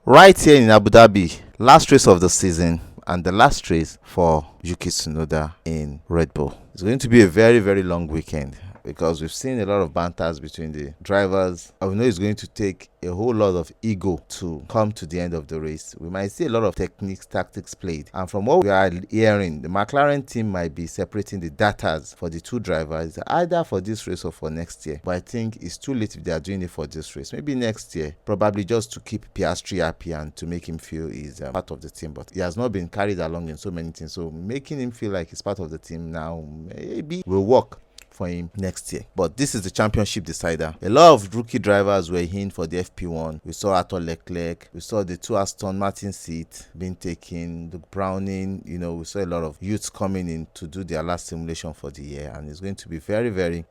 Right here in Abu Dhabi, last race of the season and the last race for Yuki Tsunoda in Red Bull. It's going to be a very, very long weekend because we've seen a lot of banters between the drivers. I know it's going to take a whole lot of ego to come to the end of the race. We might see a lot of techniques, tactics played. And from what we are hearing, the McLaren team might be separating the datas for the two drivers, either for this race or for next year. But I think it's too late if they are doing it for this race. Maybe next year, probably just to keep Piastri happy and to make him feel he's part of the team. But he has not been carried along in so many things. So making him feel like he's part of the team now maybe will work for him next year. But this is the championship decider. A lot of rookie drivers were in for the FP1. We saw Arthur Leclerc, we saw the two Aston Martin seats being taken, the Browning, we saw a lot of youths coming in to do their last simulation for the year, and it's going to be very, very,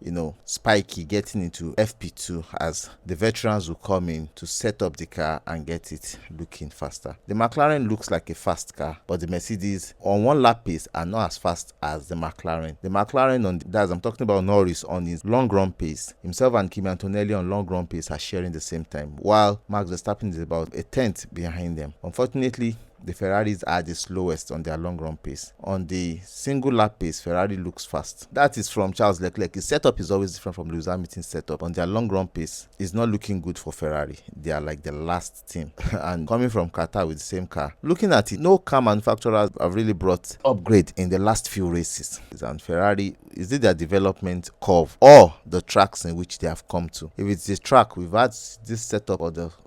spiky getting into FP2 as the veterans will come in to set up the car and get it looking faster. The McLaren looks like a fast car, but the Mercedes on one lap pace are not as fast as the McLaren. The McLaren I'm talking about Norris on his long run pace. Himself and Kimi Antonelli on long run pace are sharing the same time, while Max Verstappen is about a tenth behind them. Unfortunately, the Ferraris are the slowest on their long run pace. On the single lap pace, Ferrari looks fast. That is from Charles Leclerc. His setup is always different from Lewis Hamilton's setup. On their long run pace, it's not looking good for Ferrari. They are like the last team. And coming from Qatar with the same car. Looking at it, no car manufacturers have really brought upgrade in the last few races. And Ferrari, is it their development curve or the tracks in which they have come to? If it's the track, we've had this setup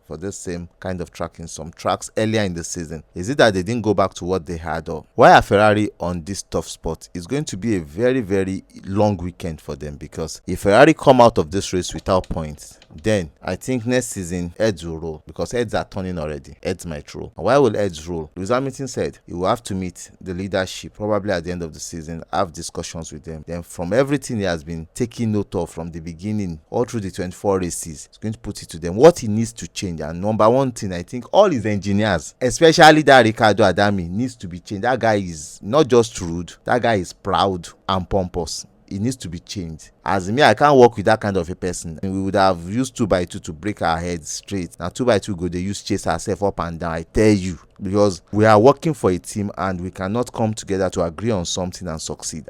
for this same kind of track in some tracks earlier in the season. Is it that they didn't go back to what they had, or why are Ferrari on this tough spot? It's going to be a very, very long weekend for them, because if Ferrari come out of this race without points, then I think next season heads will roll, because heads are turning already. Heads might roll. And why will heads roll? Lewis Hamilton said he will have to meet the leadership probably at the end of the season, have discussions with them. Then from everything he has been taking note of from the beginning all through the 24 races, he's going to put it to them what he needs to change. And number one thing, I think all his engineers, especially that Ricardo Adami, needs to be changed. That guy is not just rude, that guy is proud and pompous. It needs to be changed. As me, I can't work with that kind of a person. We would have used 2x2 to break our heads straight. Now 2x2 go, they use chase ourselves up and down. I tell you, because we are working for a team and we cannot come together to agree on something and succeed.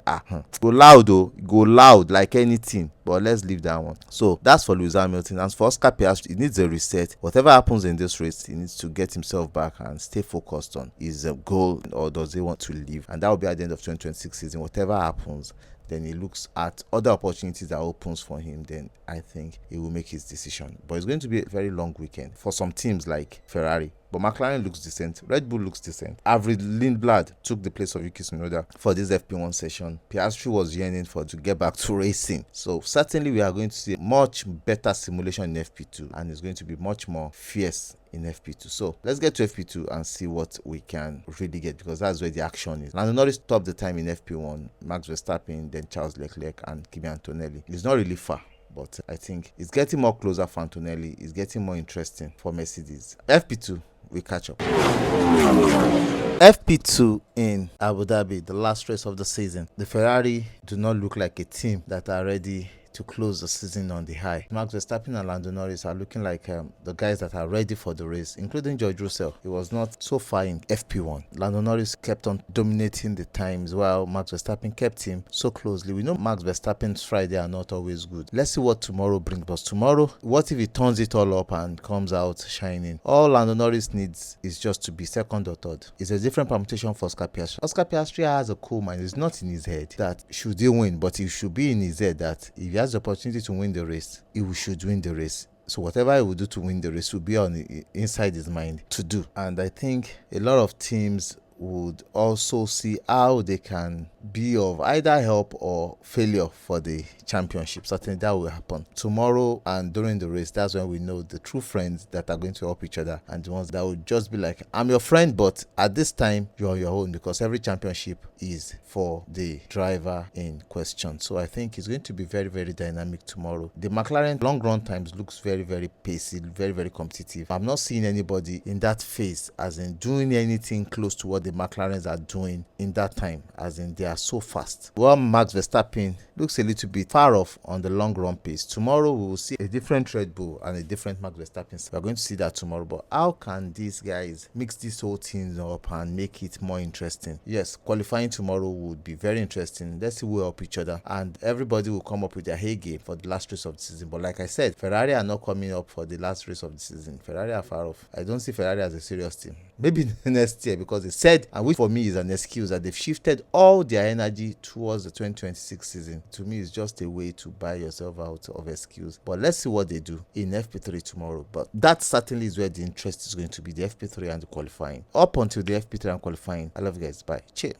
Go loud though, go loud like anything. But let's leave that one. So that's for Lewis Hamilton. As for Oscar Piastri, he needs a reset. Whatever happens in this race, he needs to get himself back and stay focused on his goal, or does he want to leave? And that will be at the end of 2026 season. Whatever happens, then he looks at other opportunities that opens for him, then I think he will make his decision. But it's going to be a very long weekend for some teams like Ferrari. But McLaren looks decent. Red Bull looks decent. Avery Lindblad took the place of Yuki Tsunoda for this FP1 session. Piastri was yearning to get back to racing. So certainly we are going to see much better simulation in FP2, and it's going to be much more fierce in FP2. So let's get to FP2 and see what we can really get, because that's where the action is. Lando Norris topped the time in FP1, Max Verstappen, then Charles Leclerc and Kimi Antonelli. It's not really far, but I think it's getting more closer for Antonelli. It's getting more interesting for Mercedes. FP2, we catch up. FP2 in Abu Dhabi, the last race of the season. The Ferrari do not look like a team that are ready to close the season on the high. Max Verstappen and Lando Norris are looking like the guys that are ready for the race, including George Russell. He was not so far in FP1. Lando Norris kept on dominating the times, while Max Verstappen kept him so closely. We know Max Verstappen's Friday are not always good. Let's see what tomorrow brings. But tomorrow, what if he turns it all up and comes out shining? All Lando Norris needs is just to be second or third. It's a different permutation for Oscar Piastri. Oscar Piastri has a cool mind. It's not in his head that should he win, but it should be in his head that if he has the opportunity to win the race, he should win the race. So whatever he will do to win the race will be inside his mind to do. And I think a lot of teams would also see how they can be of either help or failure for the championship. Certainly that will happen tomorrow, and during the race, that's when we know the true friends that are going to help each other, and the ones that will just be like, I'm your friend, but at this time you're on your own, because every championship is for the driver in question. So I think it's going to be very, very dynamic tomorrow. The McLaren long run times looks very, very pacey, very, very competitive. I'm not seeing anybody in that phase as in doing anything close to what they the McLarens are doing in that time, as in they are so fast. Well, Max Verstappen looks a little bit far off on the long run pace. Tomorrow we will see a different Red Bull and a different Max Verstappen. We are going to see that tomorrow. But how can these guys mix this whole thing up and make it more interesting? Yes, qualifying tomorrow would be very interesting. Let's see who help each other, and everybody will come up with their hay game for the last race of the season. But like I said, Ferrari are not coming up for the last race of the season. Ferrari are far off. I don't see Ferrari as a serious team. Maybe next year, because they said, and which for me is an excuse, that they've shifted all their energy towards the 2026 season. To me, it's just a way to buy yourself out of excuse. But let's see what they do in FP3 tomorrow. But that certainly is where the interest is going to be, the FP3 and the qualifying. Up until the FP3 and qualifying. I love you guys. Bye. Cheers.